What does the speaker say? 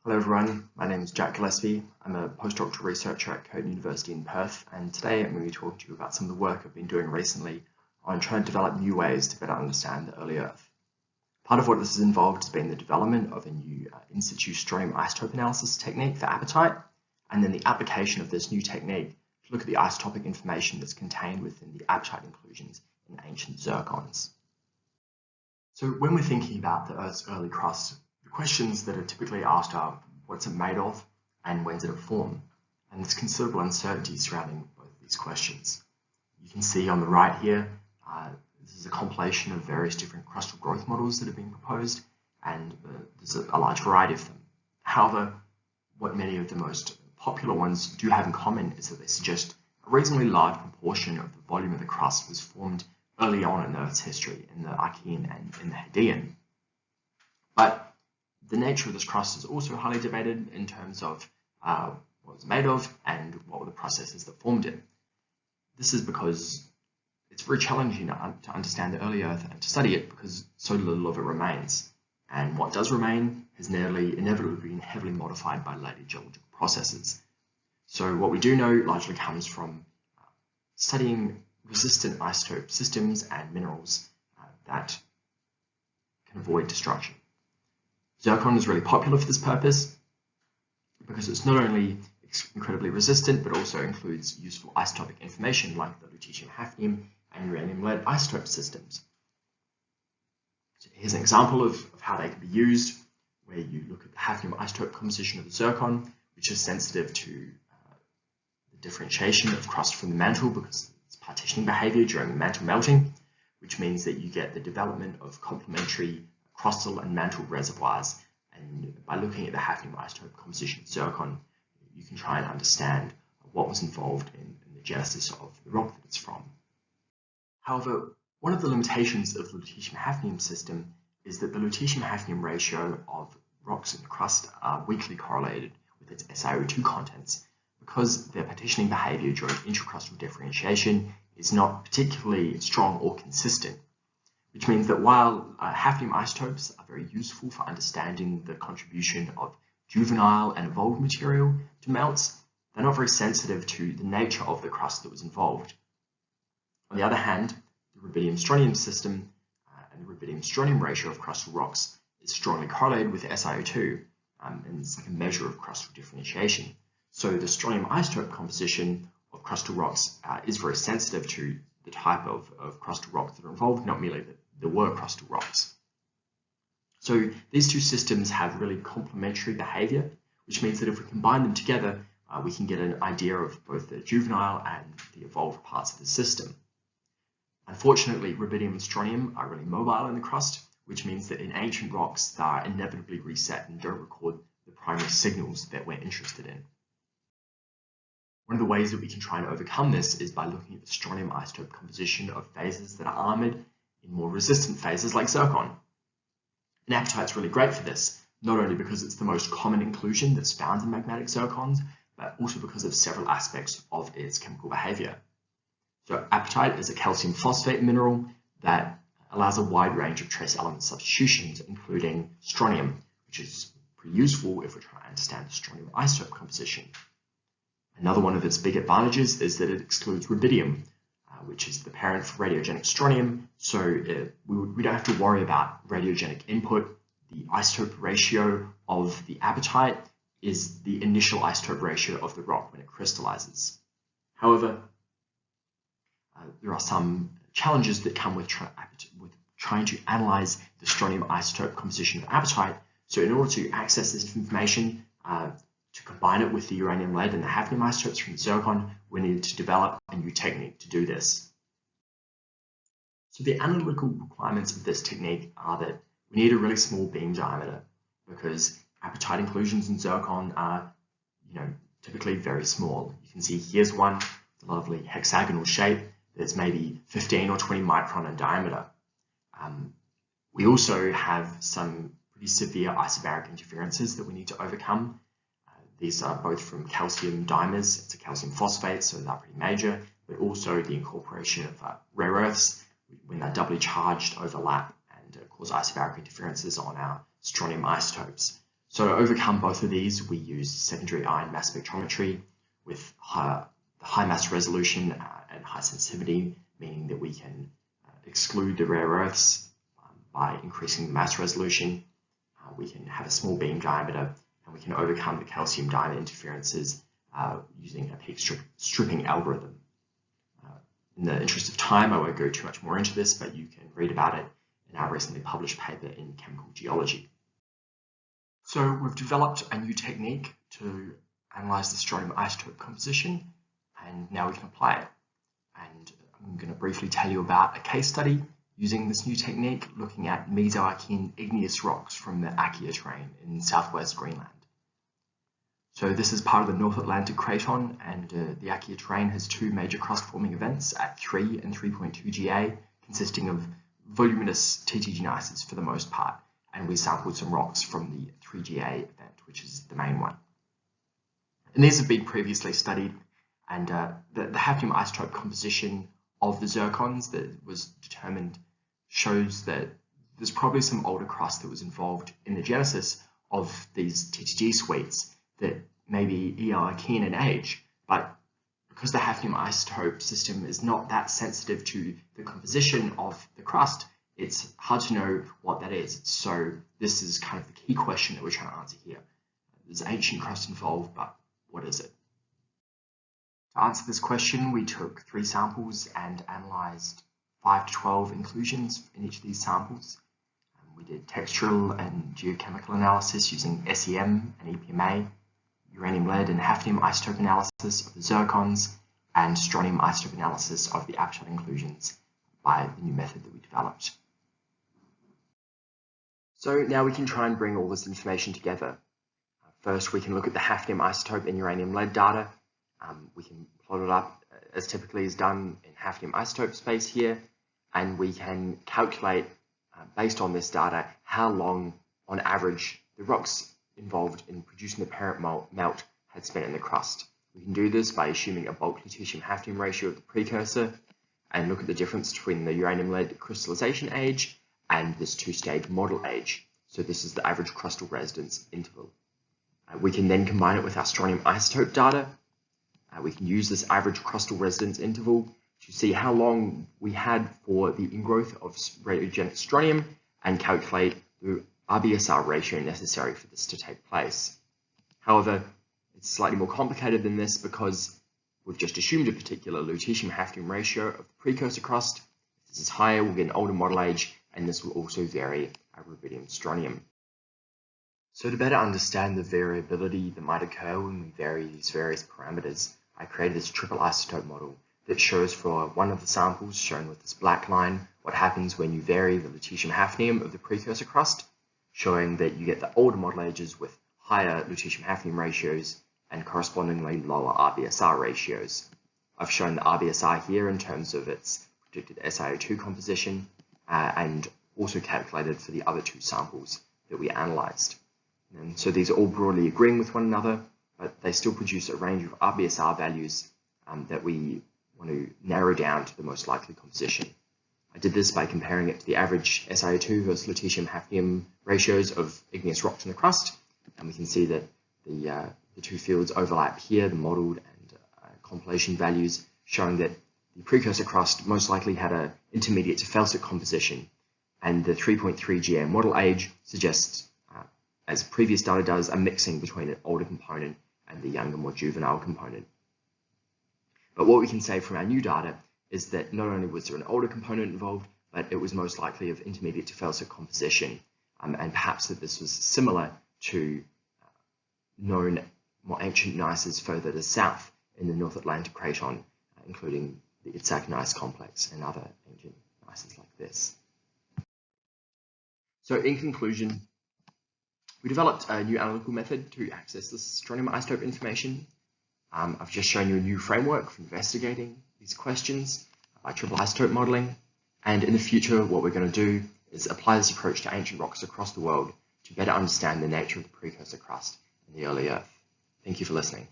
Hello everyone, my name is Jack Gillespie. I'm a postdoctoral researcher at Curtin University in Perth, and today I'm going to be talking to you about some of the work I've been doing recently on trying to develop new ways to better understand the early Earth. Part of what this has involved has been the development of a new in situ strontium isotope analysis technique for apatite, and then the application of this new technique to look at the isotopic information that's contained within the apatite inclusions in ancient zircons. So when we're thinking about the Earth's early crust, the questions that are typically asked are, what's it made of and when did it form? And there's considerable uncertainty surrounding both of these questions. You can see on the right here, this is a compilation of various different crustal growth models that have been proposed, and there's a large variety of them. However, what many of the most popular ones do have in common is that they suggest a reasonably large proportion of the volume of the crust was formed early on in Earth's history, in the Archean and in the Hadean. But the nature of this crust is also highly debated in terms of what it was made of and what were the processes that formed it. This is because it's very challenging to understand the early Earth and to study it because so little of it remains. And what does remain has nearly inevitably been heavily modified by later geological processes. So what we do know largely comes from studying resistant isotope systems and minerals that can avoid destruction. Zircon is really popular for this purpose because it's not only incredibly resistant, but also includes useful isotopic information like the lutetium-hafnium and uranium-lead isotope systems. So here's an example of how they can be used, where you look at the hafnium isotope composition of the zircon, which is sensitive to the differentiation of crust from the mantle because it's partitioning behavior during the mantle melting, which means that you get the development of complementary crustal and mantle reservoirs, and by looking at the hafnium isotope composition of zircon, you can try and understand what was involved in the genesis of the rock that it's from. However, one of the limitations of the lutetium-hafnium system is that the lutetium-hafnium ratio of rocks in the crust are weakly correlated with its SiO2 contents because their partitioning behavior during intracrustal differentiation is not particularly strong or consistent. Which means that while hafnium isotopes are very useful for understanding the contribution of juvenile and evolved material to melts, they're not very sensitive to the nature of the crust that was involved. On the other hand, the rubidium-strontium system and the rubidium-strontium ratio of crustal rocks is strongly correlated with SiO2, and it's like a measure of crustal differentiation. So the strontium isotope composition of crustal rocks is very sensitive to the type of crustal rocks that are involved, not merely that there were crustal rocks. So these two systems have really complementary behavior, which means that if we combine them together, we can get an idea of both the juvenile and the evolved parts of the system. Unfortunately, rubidium and strontium are really mobile in the crust, which means that in ancient rocks, they are inevitably reset and don't record the primary signals that we're interested in. One of the ways that we can try and overcome this is by looking at the strontium isotope composition of phases that are armored in more resistant phases like zircon. And apatite's really great for this, not only because it's the most common inclusion that's found in magmatic zircons, but also because of several aspects of its chemical behavior. So apatite is a calcium phosphate mineral that allows a wide range of trace element substitutions, including strontium, which is pretty useful if we're trying to understand the strontium isotope composition. Another one of its big advantages is that it excludes rubidium, which is the parent for radiogenic strontium, so we don't have to worry about radiogenic input. The isotope ratio of the apatite is the initial isotope ratio of the rock when it crystallizes. However, there are some challenges that come with trying to analyze the strontium isotope composition of apatite. So in order to access this information, to combine it with the uranium lead and the hafnium isotopes from the zircon, we need to develop a new technique to do this. So the analytical requirements of this technique are that we need a really small beam diameter because apatite inclusions in zircon are, typically very small. You can see here's one, the lovely hexagonal shape that's maybe 15 or 20 micron in diameter. We also have some pretty severe isobaric interferences that we need to overcome. These are both from calcium dimers, it's a calcium phosphate, so they're pretty major, but also the incorporation of rare earths when they're doubly charged overlap and cause isobaric interferences on our strontium isotopes. So to overcome both of these, we used secondary ion mass spectrometry with high mass resolution and high sensitivity, meaning that we can exclude the rare earths by increasing the mass resolution. We can have a small beam diameter, and we can overcome the calcium diamond interferences using a peak stripping algorithm. In the interest of time, I won't go too much more into this, but you can read about it in our recently published paper in Chemical Geology. So we've developed a new technique to analyze the strontium isotope composition, and now we can apply it. And I'm going to briefly tell you about a case study using this new technique, looking at Mesoarchean igneous rocks from the Akia terrane in southwest Greenland. So this is part of the North Atlantic craton, and the Akia terrane has two major crust-forming events at 3 and 3.2 GA, consisting of voluminous TTG gneisses for the most part, and we sampled some rocks from the 3 GA event, which is the main one. And these have been previously studied, and the hafnium isotope composition of the zircons that was determined shows that there's probably some older crust that was involved in the genesis of these TTG suites that may be Archean in age, but because the hafnium isotope system is not that sensitive to the composition of the crust, it's hard to know what that is. So this is kind of the key question that we're trying to answer here. There's ancient crust involved, but what is it? To answer this question, we took 3 samples and analysed 5 to 12 inclusions in each of these samples. We did textural and geochemical analysis using SEM and EPMA, uranium lead and hafnium isotope analysis of the zircons, and strontium isotope analysis of the apatite inclusions by the new method that we developed. So now we can try and bring all this information together. First, we can look at the hafnium isotope and uranium lead data. We can plot it up as typically is done in hafnium isotope space here, and we can calculate based on this data how long on average the rocks involved in producing the parent melt had spent in the crust. We can do this by assuming a bulk lutetium hafnium ratio of the precursor and look at the difference between the uranium lead crystallization age and this 2-stage model age. So this is the average crustal residence interval. We can then combine it with our strontium isotope data. We can use this average crustal residence interval to see how long we had for the ingrowth of radiogenic strontium and calculate the RBSR ratio necessary for this to take place. However, it's slightly more complicated than this because we've just assumed a particular lutetium hafnium ratio of the precursor crust. If this is higher, we'll get an older model age, and this will also vary our rubidium strontium. So to better understand the variability that might occur when we vary these various parameters, I created this triple isotope model that shows for one of the samples, shown with this black line, what happens when you vary the lutetium hafnium of the precursor crust, showing that you get the older model ages with higher lutetium hafnium ratios and correspondingly lower RBSR ratios. I've shown the RBSR here in terms of its predicted SiO2 composition and also calculated for the other 2 samples that we analysed. And so these are all broadly agreeing with one another, but they still produce a range of RBSR values that we want to narrow down to the most likely composition. I did this by comparing it to the average SiO2 versus lutetium hafnium ratios of igneous rocks in the crust, and we can see that the 2 fields overlap here, the modelled and compilation values, showing that the precursor crust most likely had an intermediate to felsic composition, and the 3.3 GA model age suggests, as previous data does, a mixing between an older component and the younger, more juvenile component. But what we can say from our new data is that not only was there an older component involved, but it was most likely of intermediate to felsic composition, and perhaps that this was similar to known more ancient gneisses further to the south in the North Atlantic craton, including the Itzhak gneiss complex and other ancient gneisses like this. So in conclusion, we developed a new analytical method to access this strontium isotope information. I've just shown you a new framework for investigating these questions by triple isotope modelling, and in the future what we're going to do is apply this approach to ancient rocks across the world to better understand the nature of the precursor crust in the early Earth. Thank you for listening.